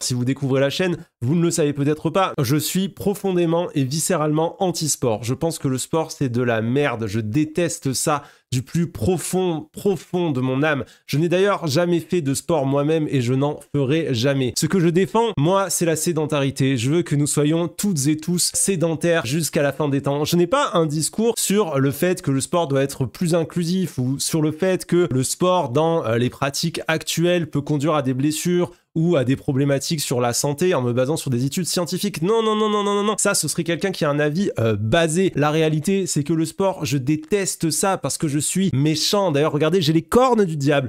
Si vous découvrez la chaîne, vous ne le savez peut-être pas, je suis profondément et viscéralement anti-sport. Je pense que le sport, c'est de la merde. Je déteste ça du plus profond de mon âme. Je n'ai d'ailleurs jamais fait de sport moi-même et je n'en ferai jamais. Ce que je défends, moi, c'est la sédentarité. Je veux que nous soyons toutes et tous sédentaires jusqu'à la fin des temps. Je n'ai pas un discours sur le fait que le sport doit être plus inclusif ou sur le fait que le sport dans les pratiques actuelles peut conduire à des blessures ou à des problématiques sur la santé en me basant sur des études scientifiques. Non, non, non, non, non, non, non. Ça, ce serait quelqu'un qui a un avis basé. La réalité, c'est que le sport, je déteste ça parce que je suis méchant. D'ailleurs, regardez, j'ai les cornes du diable.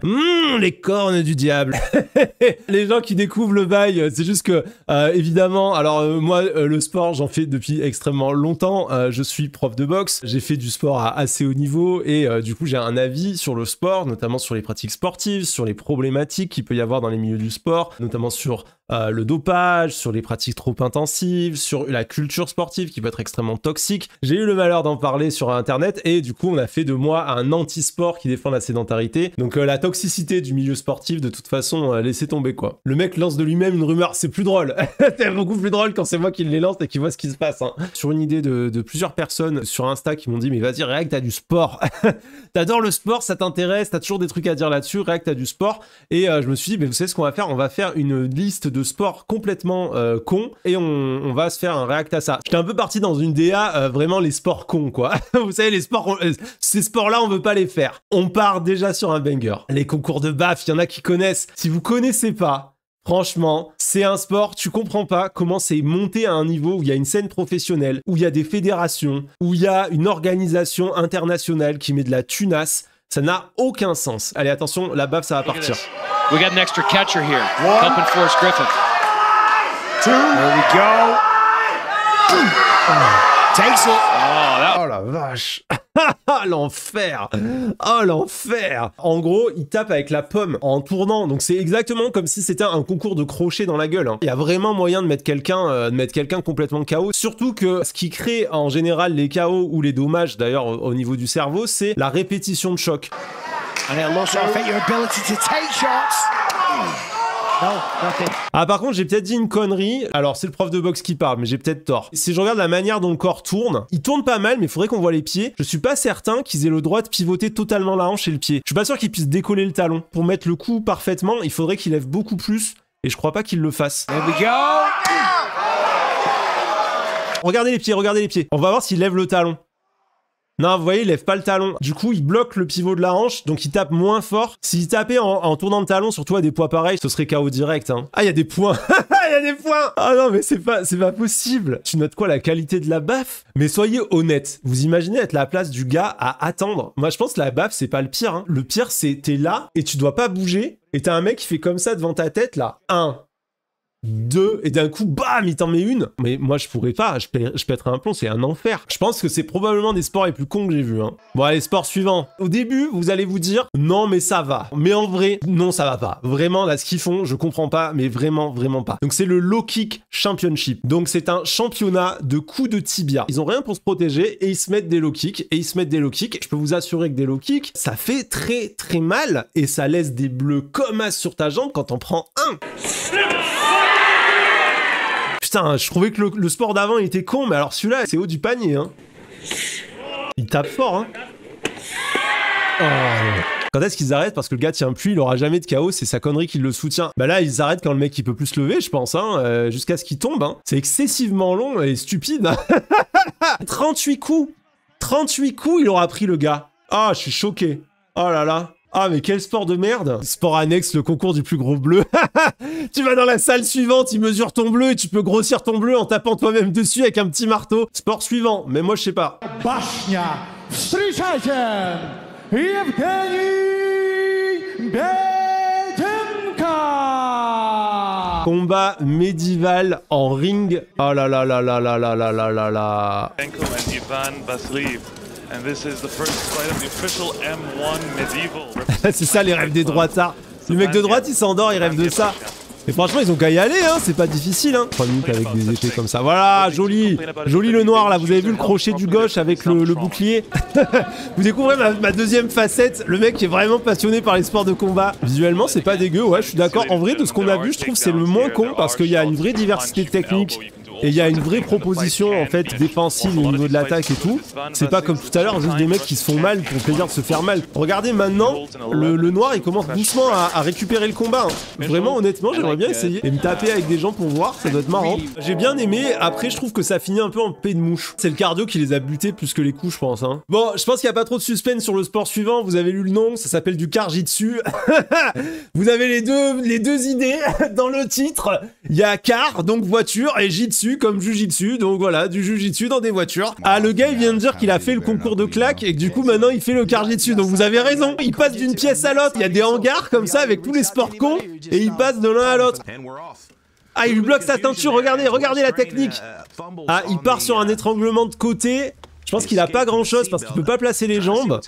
Les cornes du diable. Les gens qui découvrent le bail, c'est juste que, évidemment, alors moi, le sport, j'en fais depuis extrêmement longtemps. Je suis prof de boxe. J'ai fait du sport à assez haut niveau et du coup, j'ai un avis sur le sport, notamment sur les pratiques sportives, sur les problématiques qu'il peut y avoir dans les milieux du sport, notamment sur le dopage, sur les pratiques trop intensives, sur la culture sportive qui peut être extrêmement toxique. J'ai eu le malheur d'en parler sur internet et du coup on a fait de moi un anti-sport qui défend la sédentarité. Donc la toxicité du milieu sportif, de toute façon, laissez tomber quoi. Le mec lance de lui-même une rumeur, c'est plus drôle. C'est beaucoup plus drôle quand c'est moi qui les lance et qui vois ce qui se passe. Hein. Sur une idée de plusieurs personnes sur Insta qui m'ont dit mais vas-y Réac, t'as du sport. T'adores le sport, ça t'intéresse, t'as toujours des trucs à dire là-dessus, Réac, t'as du sport. Et je me suis dit mais vous savez ce qu'on va faire, on va faire une liste de sports complètement cons et on va se faire un react à ça. J'étais un peu parti dans une DA vraiment les sports cons quoi. Vous savez les sports, ces sports-là on veut pas les faire. On part déjà sur un banger. Les concours de baf, il y en a qui connaissent. Si vous connaissez pas, franchement, c'est un sport, tu comprends pas comment c'est monté à un niveau où il y a une scène professionnelle, où il y a des fédérations, où il y a une organisation internationale qui met de la tunasse. Ça n'a aucun sens. Allez, attention, la baffe, ça va partir. We got an extra catcher here, helping Forrest Griffin. 2. There we go. Takes it. Oh la vache. L'enfer. Oh l'enfer. En gros, il tape avec la pomme en tournant. Donc c'est exactement comme si c'était un concours de crochet dans la gueule. Hein. Il y a vraiment moyen de mettre quelqu'un complètement KO. Surtout que ce qui crée en général les KO ou les dommages d'ailleurs au niveau du cerveau, c'est la répétition de choc. Ah par contre j'ai peut-être dit une connerie, alors c'est le prof de boxe qui parle mais j'ai peut-être tort. Si je regarde la manière dont le corps tourne, il tourne pas mal mais il faudrait qu'on voit les pieds. Je suis pas certain qu'ils aient le droit de pivoter totalement la hanche et le pied. Je suis pas sûr qu'ils puissent décoller le talon. Pour mettre le coup parfaitement, il faudrait qu'il lève beaucoup plus et je crois pas qu'il le fasse. There we go. Regardez les pieds. On va voir s'il lève le talon. Non, vous voyez, il lève pas le talon. Du coup, il bloque le pivot de la hanche, donc il tape moins fort. S'il tapait en tournant le talon, surtout à des poids pareils, ce serait KO direct. Hein. Ah, il y a des points. Il y a des points. Ah non, mais c'est pas possible. Tu notes quoi, la qualité de la baffe? Mais soyez honnête. Vous imaginez être à la place du gars à attendre? Moi, je pense que la baffe, c'est pas le pire. Hein. Le pire, c'est t'es là et tu dois pas bouger. Et t'as un mec qui fait comme ça devant ta tête, là. 1, 2, et d'un coup, bam, il t'en met une. Mais moi, je pourrais pas, je pèterais un plomb, c'est un enfer. Je pense que c'est probablement des sports les plus cons que j'ai vus. Hein. Bon, allez, sport suivant. Au début, vous allez vous dire, non, mais ça va. Mais en vrai, non, ça va pas. Vraiment, là, ce qu'ils font, je comprends pas, mais vraiment, vraiment pas. Donc, c'est le Low Kick Championship. Donc, c'est un championnat de coups de tibia. Ils ont rien pour se protéger et ils se mettent des low kicks. Je peux vous assurer que des low kicks, ça fait très, très mal et ça laisse des bleus comme as sur ta jambe quand on prend un. Putain, je trouvais que le sport d'avant il était con, mais alors celui-là, c'est haut du panier, hein. Il tape fort, hein. Oh. Quand est-ce qu'ils arrêtent? Parce que le gars tient plus, il aura jamais de KO, c'est sa connerie qui le soutient. Bah là, ils arrêtent quand le mec il peut plus se lever, je pense, hein, jusqu'à ce qu'il tombe, hein. C'est excessivement long et stupide. 38 coups. 38 coups, il aura pris le gars. Ah, je suis choqué. Oh là là. Ah mais quel sport de merde. Sport annexe, le concours du plus gros bleu. Tu vas dans la salle suivante, ils mesurent ton bleu et tu peux grossir ton bleu en tapant toi-même dessus avec un petit marteau. Sport suivant, mais moi je sais pas. Bashnia, встречайте, Evgeny Bedenka. Combat médiéval en ring. Oh là là là là là là là là là là. And this is the first fight of the official M1 medieval. C'est ça les rêves des droitards. Le mec de droite il s'endort, il rêve de ça. Et franchement, ils ont qu'à y aller, hein, c'est pas difficile, hein. 3 minutes avec des épées comme ça. Voilà, joli. Joli le noir, là. Vous avez vu le crochet du gauche avec le bouclier. Vous découvrez ma deuxième facette. Le mec qui est vraiment passionné par les sports de combat. Visuellement, c'est pas dégueu, ouais, je suis d'accord. En vrai, de ce qu'on a vu, je trouve que c'est le moins con parce qu'il y a une vraie diversité de techniques. Et il y a une vraie proposition en fait défensive au niveau de l'attaque et tout. C'est pas comme tout à l'heure, juste des mecs qui se font mal pour le plaisir de se faire mal. Regardez maintenant, le noir il commence doucement à récupérer le combat. Hein. Vraiment honnêtement, j'aimerais bien essayer et me taper avec des gens pour voir, ça doit être marrant. J'ai bien aimé, après je trouve que ça finit un peu en paix de mouche. C'est le cardio qui les a butés plus que les coups je pense. Hein. Bon, je pense qu'il n'y a pas trop de suspense sur le sport suivant, vous avez lu le nom, ça s'appelle du Kar-Jitsu. Vous avez les deux idées dans le titre. Il y a car, donc voiture, et jitsu comme jujitsu, donc voilà, du jujitsu dans des voitures. Ah, le gars il vient de dire qu'il a fait le concours de claques et que du coup maintenant il fait le Kar-Jitsu, donc vous avez raison, il passe d'une pièce à l'autre, il y a des hangars comme ça avec tous les sports cons et il passe de l'un à l'autre. Ah, il lui bloque sa ceinture, regardez la technique. Ah, il part sur un étranglement de côté. Je pense qu'il a pas grand chose parce qu'il peut pas placer les jambes.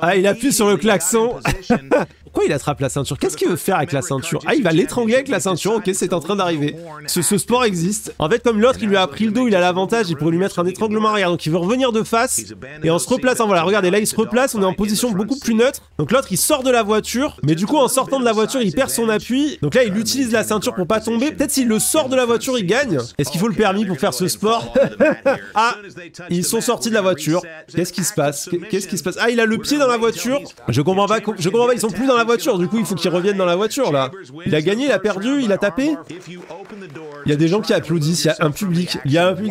Ah, il appuie sur le klaxon. Pourquoi il attrape la ceinture? Qu'est-ce qu'il veut faire avec la ceinture? Ah, il va l'étrangler avec la ceinture. Ok, c'est en train d'arriver. Ce sport existe. En fait, comme l'autre, il lui a pris le dos, il a l'avantage, il pourrait lui mettre un étranglement arrière. Donc il veut revenir de face. Et en se replaçant, voilà, regardez, là il se replace, on est en position beaucoup plus neutre. Donc l'autre, il sort de la voiture. Mais du coup, en sortant de la voiture, il perd son appui. Donc là, il utilise la ceinture pour pas tomber. Peut-être s'il le sort de la voiture, il gagne. Est-ce qu'il faut le permis pour faire ce sport? Ah, ils sont sortis de la voiture. Qu'est-ce qui se passe? Qu'est-ce qui se passe? Ah, il a le pied dans la voiture. Je comprends pas. Ils sont plus dans la voiture. Du coup, il faut qu'ils reviennent dans la voiture là. Il a gagné, il a perdu, il a tapé. Il y a des gens qui applaudissent. Il y a un public.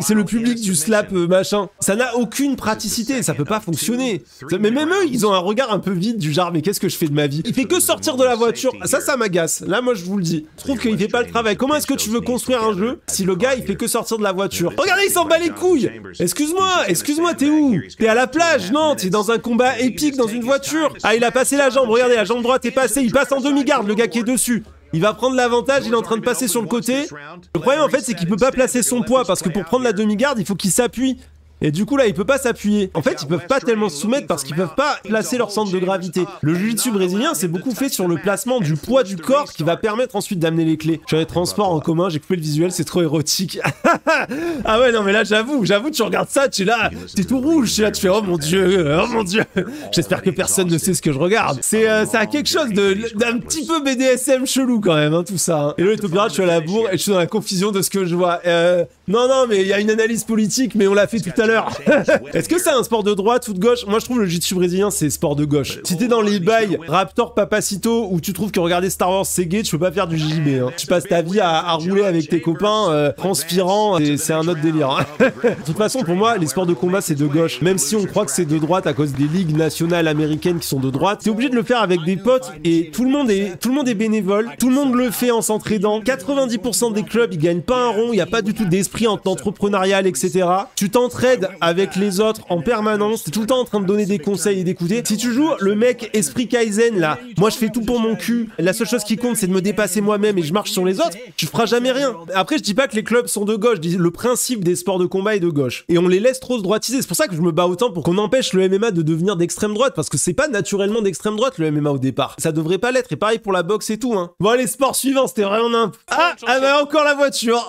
C'est le public du slap machin. Ça n'a aucune praticité. Ça peut pas fonctionner. Mais même eux, ils ont un regard un peu vide du genre. Mais qu'est-ce que je fais de ma vie? Il fait que sortir de la voiture. Ça m'agace. Là, moi, je vous le dis. Je trouve qu'il fait pas le travail. Comment est-ce que tu veux construire un jeu si le gars il fait que sortir de la voiture? Regardez, il s'en bat les couilles. Excuse-moi, t'es où? T'es à la plage? Non, t'es dans un combat épique dans une voiture. Ah, il a passé la jambe, regardez, la jambe droite est passée, il passe en demi-garde, le gars qui est dessus. Il va prendre l'avantage, il est en train de passer sur le côté. Le problème en fait, c'est qu'il peut pas placer son poids parce que pour prendre la demi-garde, il faut qu'il s'appuie. Et du coup là il peut pas s'appuyer. En fait ils peuvent pas tellement se soumettre parce qu'ils peuvent pas placer leur centre de gravité. Le jiu-jitsu brésilien c'est beaucoup fait sur le placement du poids du corps qui va permettre ensuite d'amener les clés. Je suis dans les transports en commun, j'ai coupé le visuel, c'est trop érotique. Ah ouais non mais là j'avoue tu regardes ça, tu es là, t'es tout rouge, tu es là, tu fais oh mon dieu. J'espère que personne ne sait ce que je regarde. Ça a quelque chose d'un petit peu BDSM chelou quand même hein, tout ça. Hein. Et là je suis à la bourre et je suis dans la confusion de ce que je vois. Non mais il y a une analyse politique mais on l'a fait tout à l'heure. Est-ce que c'est un sport de droite ou de gauche? Moi je trouve le jiu-jitsu brésilien c'est sport de gauche. Si t'es dans les bails Raptor Papacito où tu trouves que regarder Star Wars c'est gay, tu peux pas faire du JJB hein. Tu passes ta vie à rouler avec tes copains transpirant, c'est un autre délire hein. De toute façon pour moi les sports de combat c'est de gauche. Même si on croit que c'est de droite à cause des ligues nationales américaines qui sont de droite, t'es obligé de le faire avec des potes et tout le monde est bénévole, tout le monde le fait en s'entraidant. 90% des clubs ils gagnent pas un rond, il y a pas du tout d'esprit entrepreneurial etc. Tu t'entraides avec les autres en permanence, t'es tout le temps en train de donner des conseils et d'écouter. Si tu joues le mec esprit Kaizen là, moi je fais tout pour mon cul, la seule chose qui compte c'est de me dépasser moi-même et je marche sur les autres, tu feras jamais rien. Après je dis pas que les clubs sont de gauche, je dis le principe des sports de combat est de gauche. Et on les laisse trop se droitiser, c'est pour ça que je me bats autant pour qu'on empêche le MMA de devenir d'extrême droite, parce que c'est pas naturellement d'extrême droite le MMA au départ. Ça devrait pas l'être, et pareil pour la boxe et tout hein. Bon les sports suivants, c'était vraiment nimp. Ah bah encore la voiture,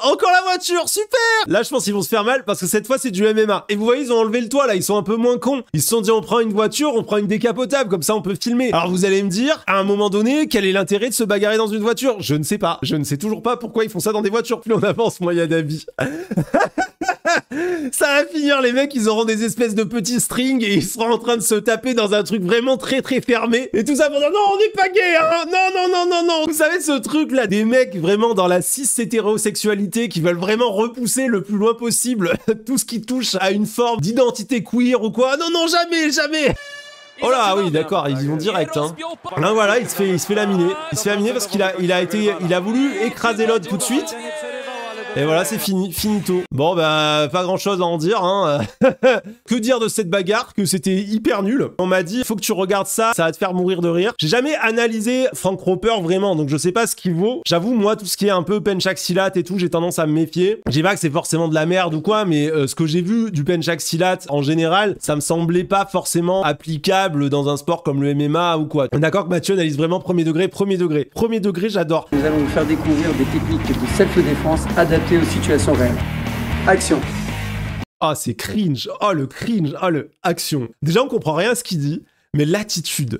super. Là je pense qu'ils vont se faire mal parce que cette fois c'est du MMA. Et vous voyez, ils ont enlevé le toit là, ils sont un peu moins cons. Ils se sont dit on prend une voiture, on prend une décapotable, comme ça on peut filmer. Alors vous allez me dire, à un moment donné, quel est l'intérêt de se bagarrer dans une voiture? Je ne sais pas. Je ne sais toujours pas pourquoi ils font ça dans des voitures. Plus on avance, moins il y a d'avis. Ça va finir, les mecs, ils auront des espèces de petits strings et ils seront en train de se taper dans un truc vraiment très très fermé. Et tout ça pour dire non, on n'est pas gay, hein. Non. Vous savez ce truc là, des mecs vraiment dans la cis-hétérosexualité qui veulent vraiment repousser le plus loin possible tout ce qui touche à une forme d'identité queer ou quoi. Non, jamais. Oh là, oui, d'accord, ils y vont direct, hein. Là, voilà, il se fait laminer. Il se fait laminer parce qu'il a voulu écraser l'autre tout de suite. Et voilà, c'est fini, finito. Bon, bah, pas grand chose à en dire, hein. Que dire de cette bagarre? Que c'était hyper nul. On m'a dit, faut que tu regardes ça, ça va te faire mourir de rire. J'ai jamais analysé Frank Roper vraiment, donc je sais pas ce qu'il vaut. J'avoue, moi, tout ce qui est un peu penchaxilat et tout, j'ai tendance à me méfier. Je dis pas que c'est forcément de la merde ou quoi, mais ce que j'ai vu du penchaxilat en général, ça me semblait pas forcément applicable dans un sport comme le MMA ou quoi. D'accord que Mathieu analyse vraiment premier degré, premier degré. Premier degré, j'adore. Nous allons vous faire découvrir des techniques de self-défense adaptées aux situations réelles. Action. Ah, c'est cringe. Oh, le cringe. Oh, le action. Déjà, on comprend rien à ce qu'il dit, mais l'attitude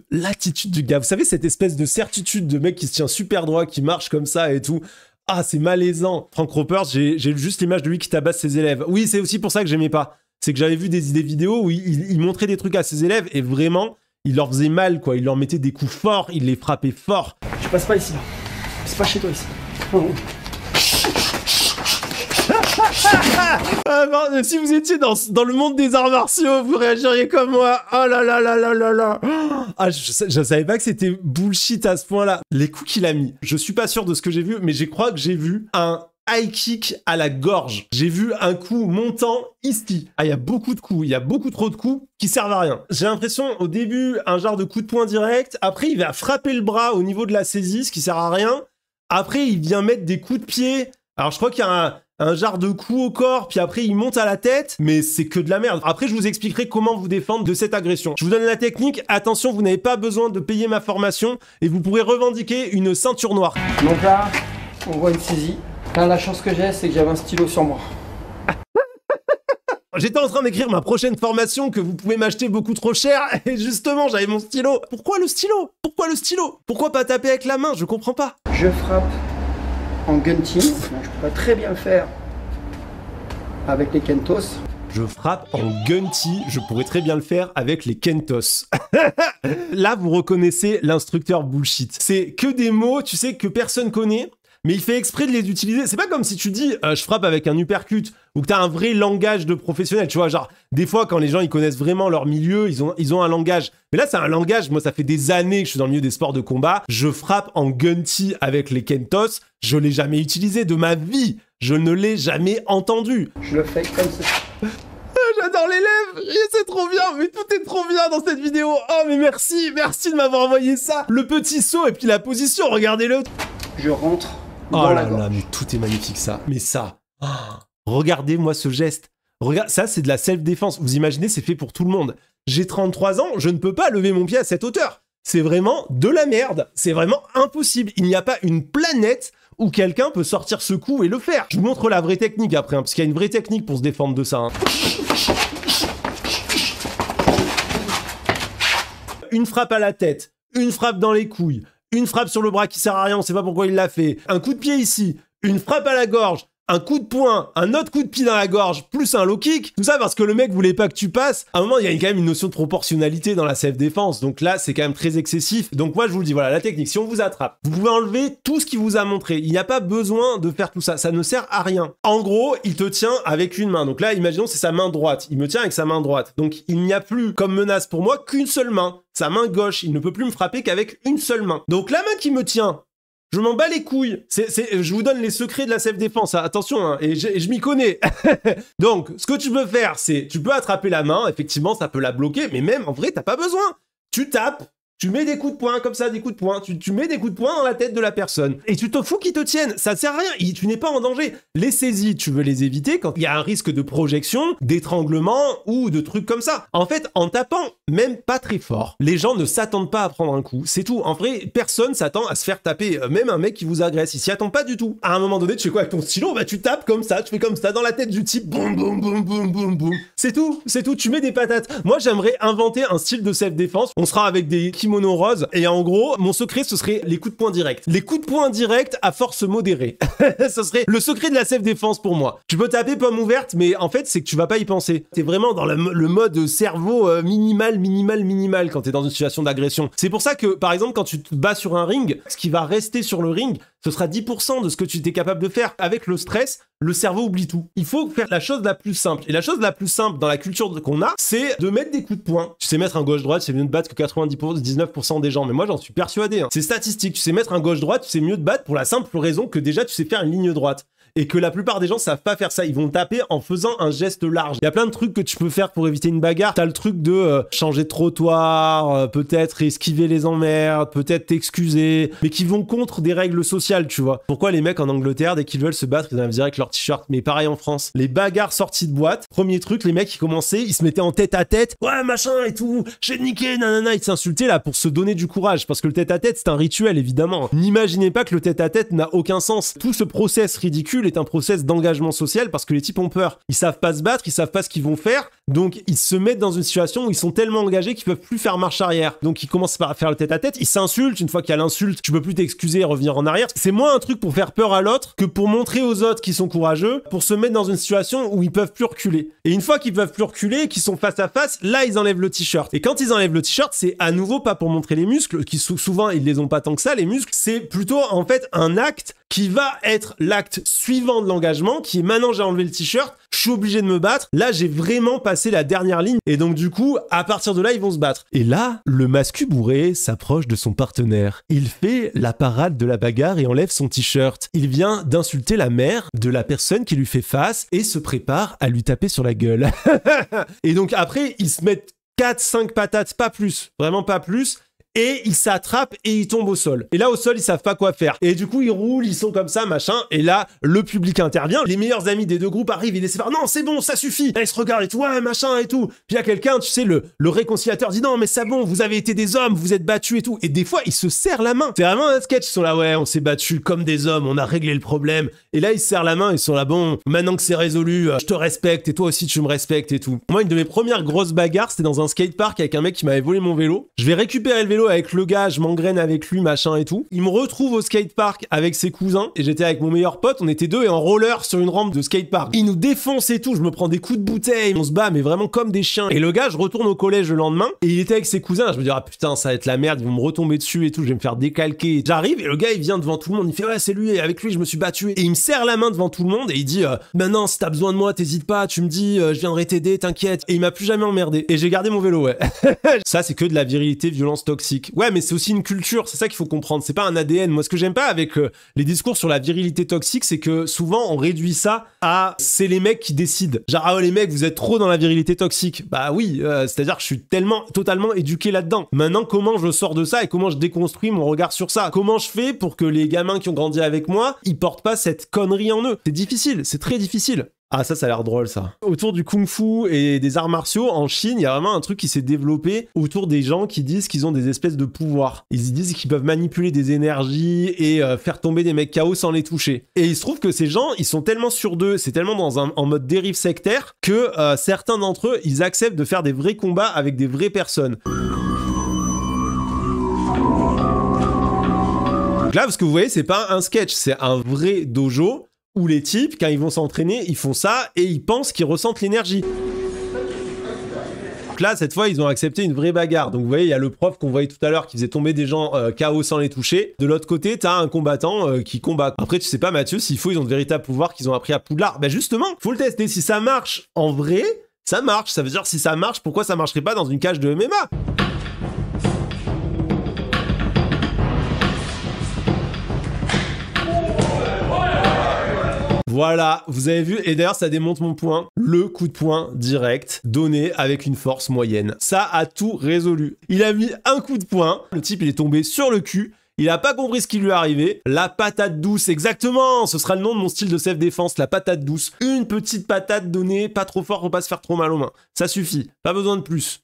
du gars. Vous savez, cette espèce de certitude de mec qui se tient super droit, qui marche comme ça et tout. Ah, c'est malaisant. Frank Roper, j'ai juste l'image de lui qui tabasse ses élèves. Oui, c'est aussi pour ça que j'aimais pas. C'est que j'avais vu des vidéos où il montrait des trucs à ses élèves et vraiment, il leur faisait mal, quoi. Il leur mettait des coups forts, il les frappait fort. Tu passes pas ici, là. C'est pas chez toi ici. Oh. Ah, non, si vous étiez dans le monde des arts martiaux, vous réagiriez comme moi. Oh là là là là là là. Ah, je savais pas que c'était bullshit à ce point-là. Les coups qu'il a mis, je suis pas sûr de ce que j'ai vu, mais je crois que j'ai vu un high kick à la gorge. J'ai vu un coup montant ici. Ah, il y a beaucoup de coups, il y a beaucoup trop de coups qui servent à rien. J'ai l'impression, au début, un genre de coup de poing direct. Après, il va frapper le bras au niveau de la saisie, ce qui sert à rien. Après, il vient mettre des coups de pied. Alors, je crois qu'il y a un genre de coup au corps, puis après il monte à la tête, mais c'est que de la merde. Après, je vous expliquerai comment vous défendre de cette agression. Je vous donne la technique. Attention, vous n'avez pas besoin de payer ma formation et vous pourrez revendiquer une ceinture noire. Donc là, on voit une saisie. Là, la chance que j'ai, c'est que j'avais un stylo sur moi. J'étais en train d'écrire ma prochaine formation que vous pouvez m'acheter beaucoup trop cher et justement, j'avais mon stylo. Pourquoi le stylo? Pourquoi le stylo? Pourquoi pas taper avec la main? Je comprends pas. Je frappe en gunting, je pourrais très bien le faire avec les kentos. Je frappe en gunty, je pourrais très bien le faire avec les kentos. Là, vous reconnaissez l'instructeur bullshit. C'est que des mots, tu sais, que personne connaît, mais il fait exprès de les utiliser. C'est pas comme si tu dis je frappe avec un uppercut ou que t'as un vrai langage de professionnel, tu vois, genre des fois quand les gens ils connaissent vraiment leur milieu, ils ont un langage. Mais là c'est un langage, moi ça fait des années que je suis dans le milieu des sports de combat, je frappe en gunty avec les kentos, je l'ai jamais utilisé de ma vie, je ne l'ai jamais entendu. Je le fais comme ça. J'adore l'élève, c'est trop bien, mais tout est trop bien dans cette vidéo. Oh mais merci de m'avoir envoyé ça. Le petit saut et puis la position, regardez-le. Je rentre. Oh là là, mais tout est magnifique ça. Mais ça, oh, regardez-moi ce geste. Regarde, ça c'est de la self-défense. Vous imaginez, c'est fait pour tout le monde. J'ai 33 ans, je ne peux pas lever mon pied à cette hauteur. C'est vraiment de la merde. C'est vraiment impossible. Il n'y a pas une planète où quelqu'un peut sortir ce coup et le faire. Je vous montre la vraie technique après, hein, parce qu'il y a une vraie technique pour se défendre de ça. Hein. Une frappe à la tête, une frappe dans les couilles, une frappe sur le bras qui sert à rien, on sait pas pourquoi il l'a fait, un coup de pied ici, une frappe à la gorge, un coup de poing, un autre coup de pied dans la gorge, plus un low kick, tout ça parce que le mec voulait pas que tu passes. À un moment, il y a quand même une notion de proportionnalité dans la self-défense, donc là, c'est quand même très excessif. Donc moi, je vous le dis, voilà, la technique, si on vous attrape, vous pouvez enlever tout ce qu'il vous a montré. Il n'y a pas besoin de faire tout ça, ça ne sert à rien. En gros, il te tient avec une main. Donc là, imaginons, c'est sa main droite. Il me tient avec sa main droite. Donc il n'y a plus comme menace pour moi qu'une seule main. Sa main gauche, il ne peut plus me frapper qu'avec une seule main. Donc la main qui me tient, je m'en bats les couilles. Je vous donne les secrets de la self-défense. Attention, hein, et je m'y connais. Donc, ce que tu peux faire, c'est... Tu peux attraper la main. Effectivement, ça peut la bloquer. Mais même, en vrai, t'as pas besoin. Tu tapes. Tu mets des coups de poing comme ça, des coups de poing. Tu mets des coups de poing dans la tête de la personne. Et tu te fous qu'ils te tiennent. Ça sert à rien. Tu n'es pas en danger. Les saisies, tu veux les éviter quand il y a un risque de projection, d'étranglement ou de trucs comme ça. En fait, en tapant, même pas très fort, les gens ne s'attendent pas à prendre un coup. C'est tout. En vrai, personne s'attend à se faire taper. Même un mec qui vous agresse, il s'y attend pas du tout. À un moment donné, tu fais quoi avec ton stylo? Bah, tu tapes comme ça. Tu fais comme ça dans la tête du type. Boum, boum, boum, boum, boum, boum. C'est tout. C'est tout. Tu mets des patates. Moi, j'aimerais inventer un style de self-défense. On sera avec des kimonos roses. Et en gros, mon secret, ce serait les coups de poing directs. Les coups de poing directs à force modérée. Ce serait le secret de la self-défense pour moi. Tu peux taper pomme ouverte, mais en fait, c'est que tu vas pas y penser. T'es vraiment dans le mode cerveau minimal quand t'es dans une situation d'agression. C'est pour ça que, par exemple, quand tu te bats sur un ring, ce qui va rester sur le ring, ce sera 10% de ce que tu étais capable de faire. Avec le stress, le cerveau oublie tout. Il faut faire la chose la plus simple. Et la chose la plus simple dans la culture qu'on a, c'est de mettre des coups de poing. Tu sais mettre un gauche-droite, c'est mieux de battre que 99% des gens. Mais moi, j'en suis persuadé. Hein. C'est statistique. Tu sais mettre un gauche-droite, tu sais mieux te battre pour la simple raison que déjà, tu sais faire une ligne droite. et que la plupart des gens savent pas faire ça. Ils vont taper en faisant un geste large. Il y a plein de trucs que tu peux faire pour éviter une bagarre. T'as le truc de changer de trottoir, peut-être esquiver les emmerdes, peut-être t'excuser, mais qui vont contre des règles sociales, tu vois. Pourquoi les mecs en Angleterre, dès qu'ils veulent se battre, ils enlèvent direct leur t-shirt? Mais pareil en France. Les bagarres sorties de boîte, premier truc, les mecs, ils commençaient, ils se mettaient en tête à tête. Ouais, machin et tout, j'ai niqué, nanana. Ils s'insultaient là pour se donner du courage. Parce que le tête à tête, c'est un rituel, évidemment. N'imaginez pas que le tête à tête n'a aucun sens. Tout ce process ridicule est un process d'engagement social parce que les types ont peur. Ils savent pas se battre, ils savent pas ce qu'ils vont faire. Donc, ils se mettent dans une situation où ils sont tellement engagés qu'ils peuvent plus faire marche arrière. Donc, ils commencent par faire le tête à tête, ils s'insultent. Une fois qu'il y a l'insulte, tu peux plus t'excuser et revenir en arrière. C'est moins un truc pour faire peur à l'autre que pour montrer aux autres qu'ils sont courageux, pour se mettre dans une situation où ils peuvent plus reculer. Et une fois qu'ils peuvent plus reculer, qu'ils sont face à face, là, ils enlèvent le t-shirt. Et quand ils enlèvent le t-shirt, c'est à nouveau pas pour montrer les muscles, qui souvent, ils les ont pas tant que ça, les muscles. C'est plutôt, en fait, un acte qui va être l'acte suivant de l'engagement, qui est maintenant j'ai enlevé le t-shirt, je suis obligé de me battre, là j'ai vraiment passé la dernière ligne, et donc du coup, à partir de là, ils vont se battre. Et là, le mascu bourré s'approche de son partenaire. Il fait la parade de la bagarre et enlève son t-shirt. Il vient d'insulter la mère de la personne qui lui fait face et se prépare à lui taper sur la gueule. Et donc après, ils se mettent 4-5 patates, pas plus, vraiment pas plus, et ils s'attrapent et ils tombent au sol. Et là, au sol, ils savent pas quoi faire. Et du coup, ils roulent, ils sont comme ça, machin. Et là, le public intervient. Les meilleurs amis des deux groupes arrivent, ils les séparent. Non, c'est bon, ça suffit. Là, ils se regardent et tout, ouais, machin et tout. Puis il y a quelqu'un, tu sais, le réconciliateur dit non, mais c'est bon, vous avez été des hommes, vous êtes battus et tout. Et des fois, ils se serrent la main. C'est vraiment un sketch. Ils sont là, ouais, on s'est battus comme des hommes, on a réglé le problème. Et là, ils se serrent la main, ils sont là, bon, maintenant que c'est résolu, je te respecte et toi aussi, tu me respectes et tout. Moi, une de mes premières grosses bagarres, c'était dans un skatepark avec un mec qui m'avait volé mon vélo. Je vais récupérer le vélo avec le gars, je m'engraine avec lui, machin et tout. Il me retrouve au skatepark avec ses cousins et j'étais avec mon meilleur pote, on était deux et en roller sur une rampe de skatepark. Il nous défonce et tout, je me prends des coups de bouteille, on se bat mais vraiment comme des chiens. Et le gars, je retourne au collège le lendemain et il était avec ses cousins, je me dis ah putain, ça va être la merde, ils vont me retomber dessus et tout, je vais me faire décalquer. J'arrive et le gars, il vient devant tout le monde, il fait ouais, c'est lui, et avec lui je me suis battu. Et il me serre la main devant tout le monde et il dit maintenant si t'as besoin de moi, t'hésites pas, tu me dis je viendrai t'aider, t'inquiète. Et il m'a plus jamais emmerdé. Et j'ai gardé mon vélo, ouais. Ça, c'est que de la virilité, violence toxique. Ouais, mais c'est aussi une culture, c'est ça qu'il faut comprendre, c'est pas un ADN. Moi, ce que j'aime pas avec les discours sur la virilité toxique, c'est que souvent on réduit ça à c'est les mecs qui décident. Genre, ah ouais, les mecs, vous êtes trop dans la virilité toxique. Bah oui, c'est-à-dire que je suis totalement éduqué là-dedans. Maintenant, comment je sors de ça et comment je déconstruis mon regard sur ça? Comment je fais pour que les gamins qui ont grandi avec moi, ils portent pas cette connerie en eux? C'est difficile, c'est très difficile. Ah, ça a l'air drôle, ça. Autour du kung-fu et des arts martiaux, en Chine, il y a vraiment un truc qui s'est développé autour des gens qui disent qu'ils ont des espèces de pouvoirs. Ils disent qu'ils peuvent manipuler des énergies et faire tomber des mecs KO sans les toucher. Et il se trouve que ces gens, ils sont tellement sûrs d'eux, c'est tellement en mode dérive sectaire, que certains d'entre eux, ils acceptent de faire des vrais combats avec des vraies personnes. Donc là, ce que vous voyez, c'est pas un sketch, c'est un vrai dojo où les types, quand ils vont s'entraîner, ils font ça et ils pensent qu'ils ressentent l'énergie. Donc là, cette fois, ils ont accepté une vraie bagarre. Donc vous voyez, il y a le prof qu'on voyait tout à l'heure qui faisait tomber des gens KO sans les toucher. De l'autre côté, t'as un combattant qui combat. Après, tu sais pas, Mathieu, s'il faut, ils ont de véritables pouvoirs qu'ils ont appris à Poudlard. Ben justement, faut le tester. Si ça marche en vrai, ça marche. Ça veut dire, si ça marche, pourquoi ça marcherait pas dans une cage de MMA ? Voilà, vous avez vu, et d'ailleurs ça démontre mon point, le coup de poing direct, donné avec une force moyenne. Ça a tout résolu. Il a mis un coup de poing, le type il est tombé sur le cul, il a pas compris ce qui lui est arrivé. La patate douce, exactement, ce sera le nom de mon style de self-défense, la patate douce. Une petite patate donnée, pas trop fort pour pas se faire trop mal aux mains. Ça suffit, pas besoin de plus.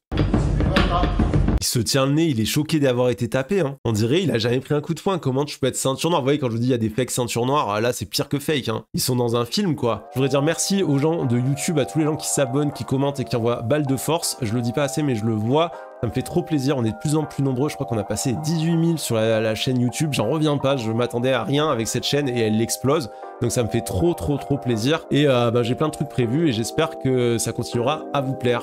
Il se tient le nez, il est choqué d'avoir été tapé. Hein. On dirait il a jamais pris un coup de poing. Comment tu peux être ceinture noire? Vous voyez, quand je vous dis il y a des fakes ceinture noire, là c'est pire que fake. Hein. Ils sont dans un film, quoi. Je voudrais dire merci aux gens de YouTube, à tous les gens qui s'abonnent, qui commentent et qui envoient balle de force. Je le dis pas assez, mais je le vois. Ça me fait trop plaisir, on est de plus en plus nombreux, je crois qu'on a passé 18 000 sur la chaîne YouTube, j'en reviens pas, je m'attendais à rien avec cette chaîne et elle explose, donc ça me fait trop plaisir, et j'ai plein de trucs prévus et j'espère que ça continuera à vous plaire.